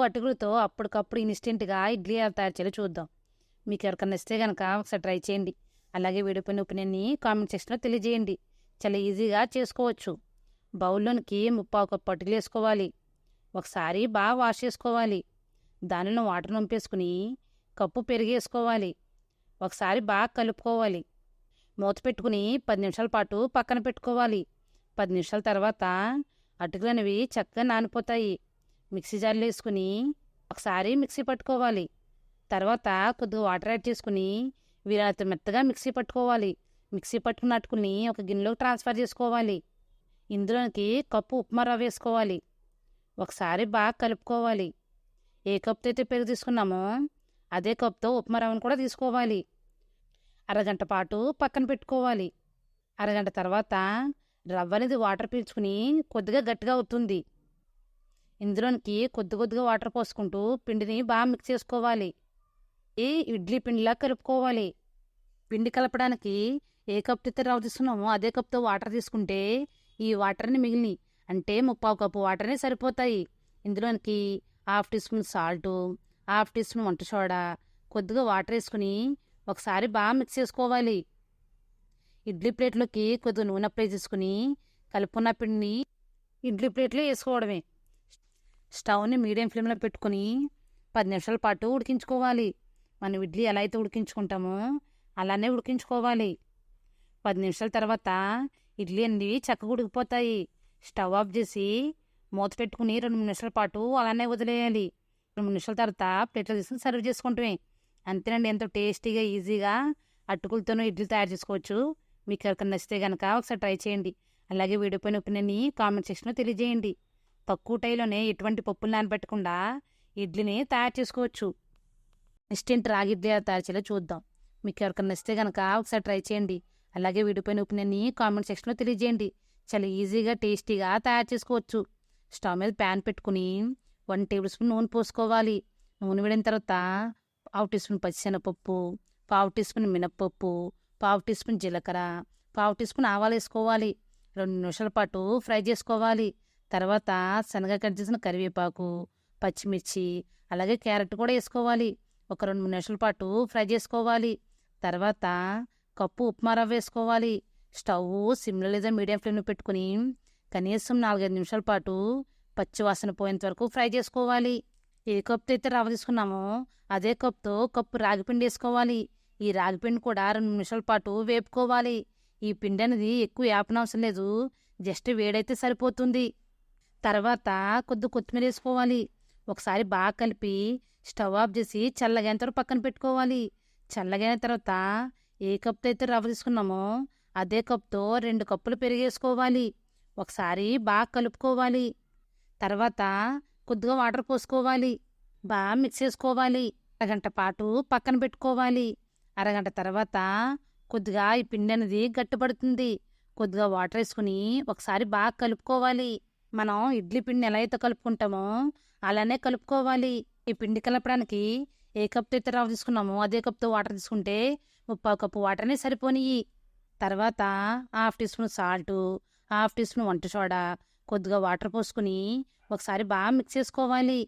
అటుకులతో అప్పటికప్పుడు ఇన్స్టెంట్‌గా ఇడ్లీ ఎలా తయారు చేయాలో చూద్దాం. మీకు ఎవరికన్నా ఇస్తే గనక ఒకసారి ట్రై చేయండి. అలాగే వీడియో పైన ఒపీనియన్‌ని కామెంట్ సెక్షన్‌లో తెలియజేయండి. చాలా ఈజీగా చేసుకోవచ్చు. బౌల్‌లోనికి ముప్పావు కప్పు అటుకులేసుకోవాలి. ఒకసారి బాగా వాష్ చేసుకోవాలి. దానిలో వాటర్ వంపేసుకుని కప్పు పెరుగేసుకోవాలి. ఒకసారి బాగా కలుపుకోవాలి. మూత పెట్టుకుని 10 నిమిషాల పాటు పక్కన పెట్టుకోవాలి. 10 నిమిషాల తర్వాత అటుకులనేవి చక్కగా నానిపోతాయి. మిక్సీ జార్లో వేసుకుని ఒకసారి మిక్సీ పట్టుకోవాలి. తర్వాత కొద్దిగా వాటర్ యాడ్ చేసుకుని వీలైనంత మెత్తగా మిక్సీ పట్టుకోవాలి. మిక్సీ పట్టుకున్న అటుకుల్ని ఒక గిన్నెలోకి ట్రాన్స్ఫర్ చేసుకోవాలి. ఇందులోనికి కప్పు ఉప్మా రవ్వ వేసుకోవాలి. ఒకసారి బాగా కలుపుకోవాలి. ఏ కప్తో అయితే పెరుగు తీసుకున్నామో అదే కప్తో ఉప్మా రవ్వను కూడా తీసుకోవాలి. అరగంట పాటు పక్కన పెట్టుకోవాలి. అరగంట తర్వాత రవ్వ అనేది వాటర్ పీల్చుకుని కొద్దిగా గట్టిగా అవుతుంది. ఇందులోనికి కొద్ది కొద్దిగా వాటర్ పోసుకుంటూ పిండిని బాగా మిక్స్ చేసుకోవాలి. ఈ ఇడ్లీ పిండిలా కలుపుకోవాలి. పిండి కలపడానికి ఏ కప్తో అయితే రవ్వ తీసుకున్నామో అదే కప్తో వాటర్ తీసుకుంటే ఈ వాటర్ని మిగిలిన అంటే ముప్పావు కప్పు వాటర్ని సరిపోతాయి. ఇందులోనికి half teaspoon salt, half teaspoon వంట సోడా, కొద్దిగా వాటర్ వేసుకుని ఒకసారి బాగా మిక్స్ చేసుకోవాలి. ఇడ్లీ ప్లేట్లోకి కొద్దిగా నూనె అప్లై చేసుకుని కలుపుకున్న పిండిని ఇడ్లీ ప్లేట్లో వేసుకోవడమే. స్టవ్ని మీడియం ఫ్లేమ్లో పెట్టుకుని 10 నిమిషాల పాటు ఉడికించుకోవాలి. మనం ఇడ్లీ ఎలా అయితే ఉడికించుకుంటామో అలానే ఉడికించుకోవాలి. 10 నిమిషాల తర్వాత ఇడ్లీ అనేవి చక్కగా ఉడికిపోతాయి. స్టవ్ ఆఫ్ చేసి మూత పెట్టుకుని 2-3 నిమిషాల పాటు అలానే వదిలేయాలి. 2-3 నిమిషాల తర్వాత ప్లేట్లో తీసుకుని సర్వ్ చేసుకుంటామే. అంతేనండి, ఎంతో టేస్టీగా ఈజీగా అటుకులతోనూ ఇడ్లీ తయారు చేసుకోవచ్చు. మీకు ఎవరికైనా నచ్చితే కనుక ఒకసారి ట్రై చేయండి. అలాగే వీడియో పైన ఒపీనియన్ని కామెంట్ సెక్షన్లో తెలియజేయండి. తక్కువ టైంలోనే ఎటువంటి పప్పులు నానబెట్టకుండా ఇడ్లీని తయారు చేసుకోవచ్చు. ఇన్స్టెంట్ రాగి ఇడ్లీ ఎలా తయారు చేయాలో చూద్దాం. మీకు ఎవరికైనా నచ్చితే కనుక ఒకసారి ట్రై చేయండి. అలాగే వీడియో పైన ఒపీనియన్ని కామెంట్ సెక్షన్లో తెలియజేయండి. చాలా ఈజీగా టేస్టీగా తయారు చేసుకోవచ్చు. స్టవ్ మీద ప్యాన్ పెట్టుకుని 1 టేబుల్ స్పూన్ నూనె పోసుకోవాలి. నూనె వేడిన తర్వాత పావు టీ స్పూన్ పచ్చిశనగపప్పు, పావు టీ స్పూన్ మినప్పప్పు, పావు టీ స్పూన్ జీలకర్ర, పావు టీ స్పూన్ ఆవాలు వేసుకోవాలి. 2 నిమిషాల పాటు ఫ్రై చేసుకోవాలి. తర్వాత శనగ కట్ చేసిన కరివేపాకు, పచ్చిమిర్చి, అలాగే క్యారెట్ కూడా వేసుకోవాలి. ఒక 2-3 నిమిషాల పాటు ఫ్రై చేసుకోవాలి. తర్వాత కప్పు ఉప్మా రవ్వ వేసుకోవాలి. స్టవ్ సిమ్లో లేదా మీడియం ఫ్లేమ్లో పెట్టుకుని కనీసం 4-5 నిమిషాల పాటు పచ్చివాసన పోయేంత వరకు ఫ్రై చేసుకోవాలి. ఏ కప్తో అయితే రవ్వ తీసుకున్నామో అదే కప్తో కప్పు రాగిపిండి వేసుకోవాలి. ఈ రాగిపిండి కూడా 2 నిమిషాల పాటు వేపుకోవాలి. ఈ పిండి అనేది ఎక్కువ వేపనవసరం లేదు, జస్ట్ వేడైతే సరిపోతుంది. తర్వాత కొద్ది కొత్తిమీర వేసుకోవాలి. ఒకసారి బాగా కలిపి స్టవ్ ఆఫ్ చేసి చల్లగైన తర్వాత పక్కన పెట్టుకోవాలి. చల్లగైన తర్వాత ఏ కప్తో అయితే రవ్వ తీసుకున్నామో అదే కప్తో 2 కప్పులు పెరిగేసుకోవాలి. ఒకసారి బాగా కలుపుకోవాలి. తర్వాత కొద్దిగా వాటర్ పోసుకోవాలి. బాగా మిక్స్ చేసుకోవాలి. అరగంట పాటు పక్కన పెట్టుకోవాలి. అరగంట తర్వాత కొద్దిగా ఈ పిండి అనేది గట్టిపడుతుంది. కొద్దిగా వాటర్ వేసుకుని ఒకసారి బాగా కలుపుకోవాలి. మనం ఇడ్లీ పిండిని ఎలా అయితే కలుపుకుంటామో అలానే కలుపుకోవాలి. ఈ పిండి కలపడానికి ఏ కప్తో అయితే రవ్వ తీసుకున్నామో అదే కప్తో వాటర్ తీసుకుంటే ముప్పావు కప్పు వాటర్ని సరిపోనియి. తర్వాత half teaspoon salt, half teaspoon వంట సోడా, కొద్దిగా వాటర్ పోసుకుని ఒకసారి బాగా మిక్స్ చేసుకోవాలి.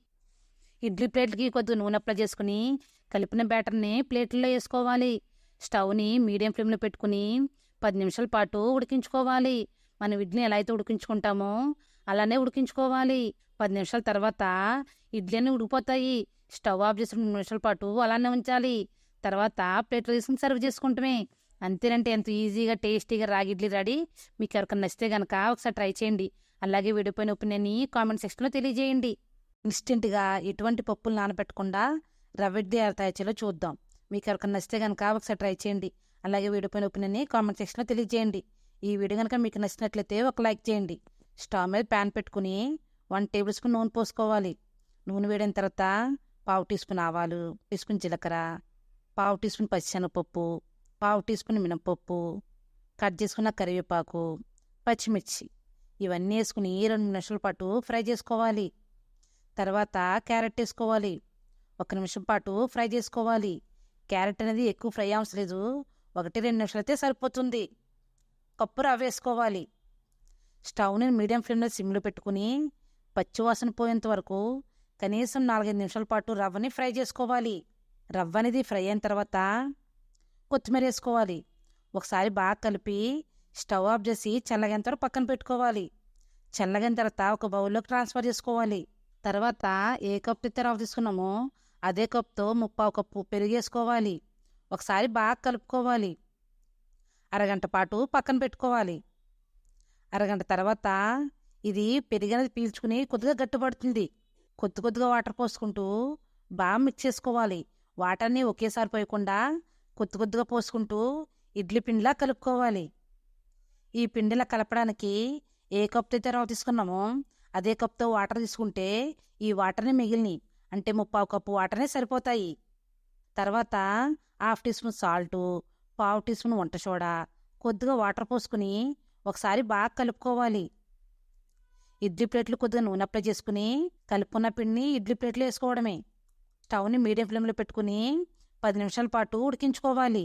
ఇడ్లీ ప్లేట్కి కొద్దిగా నూనె అప్లై చేసుకుని కలిపిన బ్యాటర్ని ప్లేట్లలో వేసుకోవాలి. స్టవ్ని మీడియం ఫ్లేమ్లో పెట్టుకుని 10 నిమిషాల పాటు ఉడికించుకోవాలి. మనం ఇడ్లీ ఎలా అయితే ఉడికించుకుంటామో అలానే ఉడికించుకోవాలి. 10 నిమిషాల తర్వాత ఇడ్లీ అన్నీ ఉడికిపోతాయి. స్టవ్ ఆఫ్ చేసి 2 నిమిషాల పాటు అలానే ఉంచాలి. తర్వాత ప్లేట్లో తీసుకుని సర్వ్ చేసుకుంటామే. అంతేనంటే ఎంతో ఈజీగా టేస్టీగా రాగి ఇడ్లీ రెడీ. మీకు ఎవరికైనా నచ్చితే కనుక ఒకసారి ట్రై చేయండి. అలాగే వీడియో పైన ఒపీనియన్ని కామెంట్ సెక్షన్లో తెలియజేయండి. ఇన్స్టెంట్గా ఎటువంటి పప్పులు నానబెట్టకుండా రవ్వ ఇడ్లీ ఎలా తయారు చేయాలో చూద్దాం. మీకు ఎవరికైనా నచ్చితే కనుక ఒకసారి ట్రై చేయండి. అలాగే వీడియో పైన ఒపీనియన్ని కామెంట్ సెక్షన్లో తెలియజేయండి. ఈ వీడియో కనుక మీకు నచ్చినట్లయితే ఒక లైక్ చేయండి. స్టవ్ మీద ప్యాన్ పెట్టుకుని 1 టేబుల్ స్పూన్ నూనె పోసుకోవాలి. నూనె వేడిన తర్వాత పావు టీ స్పూన్ ఆవాలు, టీ స్పూన్ జీలకర్ర, పావు టీ స్పూన్ పచ్చిశనగపప్పు, పావు టీ స్పూన్ మినప్పప్పు, కట్ చేసుకున్న కరివేపాకు, పచ్చిమిర్చి ఇవన్నీ వేసుకుని 2 నిమిషాల పాటు ఫ్రై చేసుకోవాలి. తర్వాత క్యారెట్ వేసుకోవాలి. 1 నిమిషం పాటు ఫ్రై చేసుకోవాలి. క్యారెట్ అనేది ఎక్కువ ఫ్రై అవసరం లేదు, 1-2 నిమిషాలు అయితే సరిపోతుంది. కప్పు రవ్వ వేసుకోవాలి. స్టవ్ని మీడియం ఫ్లేమ్లో సిమ్లో పెట్టుకుని పచ్చివాసన పోయేంత వరకు కనీసం 4-5 నిమిషాల పాటు రవ్వని ఫ్రై చేసుకోవాలి. రవ్వ అనేది ఫ్రై అయిన తర్వాత కొత్తిమీర వేసుకోవాలి. ఒకసారి బాగా కలిపి స్టవ్ ఆఫ్ చేసి చల్లగైన తర్వాత పక్కన పెట్టుకోవాలి. చల్లగైన తర్వాత ఒక బౌల్లోకి ట్రాన్స్ఫర్ చేసుకోవాలి. తర్వాత ఏ కప్తో అయితే రవ్వ తీసుకున్నామో అదే కప్తో 3/4 కప్పు పెరుగు వేసుకోవాలి. ఒకసారి బాగా కలుపుకోవాలి. అరగంట పాటు పక్కన పెట్టుకోవాలి. అరగంట తర్వాత ఇది పెరుగు అనేది పీల్చుకుని కొద్దిగా గట్టిపడుతుంది. కొద్దిగా వాటర్ పోసుకుంటూ బాగా మిక్స్ చేసుకోవాలి. వాటర్ని ఒకేసారి పోయకుండా కొద్దిగా పోసుకుంటూ ఇడ్లీ పిండిలా కలుపుకోవాలి. ఈ పిండిలా కలపడానికి ఏ కప్తో అయితే రవ్వ తీసుకున్నామో అదే కప్తో వాటర్ తీసుకుంటే ఈ వాటర్ని మిగిలిని అంటే 3/4 కప్పు వాటర్నే సరిపోతాయి. తర్వాత 1/2 teaspoon salt, 1/4 teaspoon వంట సోడా, కొద్దిగా వాటర్ పోసుకుని ఒకసారి బాగా కలుపుకోవాలి. ఇడ్లీ ప్లేట్లు కొద్దిగా నూనె అప్లై చేసుకుని కలుపుకున్న పిండిని ఇడ్లీ ప్లేట్లో వేసుకోవడమే. స్టవ్ని మీడియం ఫ్లేమ్లో పెట్టుకుని 10 నిమిషాల పాటు ఉడికించుకోవాలి.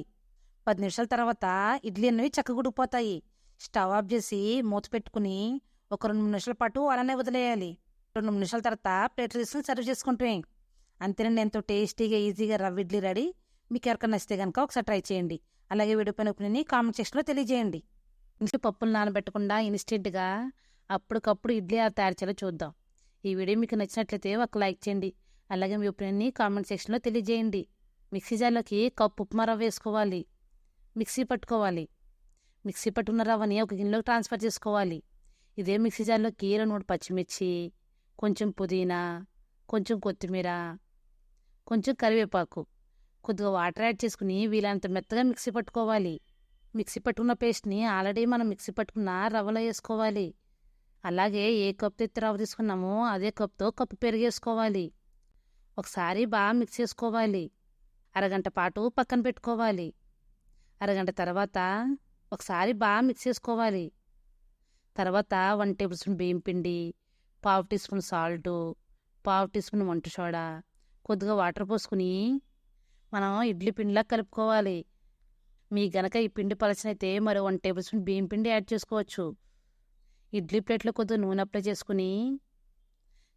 10 నిమిషాల తర్వాత ఇడ్లీ అనేవి చక్కగా ఉడికిపోతాయి. స్టవ్ ఆఫ్ చేసి మూత పెట్టుకుని ఒక 2-3 నిమిషాల పాటు అలానే వదిలేయాలి. 2-3 నిమిషాల తర్వాత ప్లేట్లు తీసుకుని సర్వ్ చేసుకుంటే అంతేనండి, ఎంతో టేస్టీగా ఈజీగా రవ్వ ఇడ్లీ రెడీ. మీకు ఎవరికైనా నచ్చితే కనుక ఒకసారి ట్రై చేయండి. అలాగే వీడియో పైన ఒపీనియన్ని కామెంట్ సెక్షన్లో తెలియజేయండి. ఇంట్లో పప్పులు నానబెట్టకుండా ఇన్స్టెంట్గా అప్పటికప్పుడు ఇడ్లీ ఎలా తయారు చేయాలో చూద్దాం. ఈ వీడియో మీకు నచ్చినట్లయితే ఒక లైక్ చేయండి. అలాగే మీ ఒపీనియన్ని కామెంట్ సెక్షన్లో తెలియజేయండి. మిక్సీ జార్లోకి కప్పు ఉప్మా రవ్వ వేసుకోవాలి. మిక్సీ పట్టుకోవాలి. మిక్సీ పట్టుకున్న రవ్వని ఒక గిన్నెలోకి ట్రాన్స్ఫర్ చేసుకోవాలి. ఇదే మిక్సీ జార్లోకి 2-3 పచ్చిమిర్చి, కొంచెం పుదీనా, కొంచెం కొత్తిమీర, కొంచెం కరివేపాకు, కొద్దిగా వాటర్ యాడ్ చేసుకుని వీలైనంత మెత్తగా మిక్సీ పట్టుకోవాలి. మిక్సీ పట్టుకున్న పేస్ట్ని ఆల్రెడీ మనం మిక్సీ పట్టుకున్న రవ్వలో వేసుకోవాలి. అలాగే ఏ కప్తో ఎత్తి రవ్వ తీసుకున్నామో అదే కప్తో కప్పు పెరుగు వేసుకోవాలి. ఒకసారి బాగా మిక్స్ చేసుకోవాలి. అరగంట పాటు పక్కన పెట్టుకోవాలి. అరగంట తర్వాత ఒకసారి బాగా మిక్స్ చేసుకోవాలి. తర్వాత 1 టేబుల్ స్పూన్ బియ్యం పిండి, 1/2 teaspoon salt, 1/2 teaspoon వంట సోడా, కొద్దిగా వాటర్ పోసుకుని మనం ఇడ్లీ పిండిలా కలుపుకోవాలి. మీకు గనక ఈ పిండి పలచనైతే మరో 1 టేబుల్ స్పూన్ బియ్యం పిండి యాడ్ చేసుకోవచ్చు. ఇడ్లీ ప్లేట్లో కొద్దిగా నూనె అప్లై చేసుకుని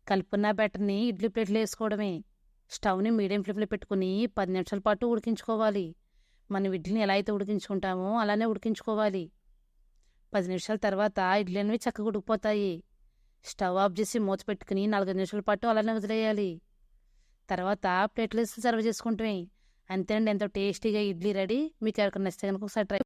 కలుపుకున్న బ్యాటర్ని ఇడ్లీ ప్లేట్లో వేసుకోవడమే. స్టవ్ని మీడియం ఫ్లేమ్లో పెట్టుకుని 10 నిమిషాల పాటు ఉడికించుకోవాలి. మనం ఇడ్లీని ఎలా అయితే ఉడికించుకుంటామో అలానే ఉడికించుకోవాలి. 10 నిమిషాల తర్వాత ఇడ్లీ అనేవి చక్కగా ఉడికిపోతాయి. స్టవ్ ఆఫ్ చేసి మూత పెట్టుకుని 4-5 నిమిషాల పాటు అలానే వదిలేయాలి. తర్వాత ప్లేట్లు వేసి సర్వ్ చేసుకుంటే అంతేనండి, ఎంతో టేస్టీగా ఇడ్లీ రెడీ. మీకు ఎవరికైనా నచ్చితే కనుక ఒకసారి ట్రై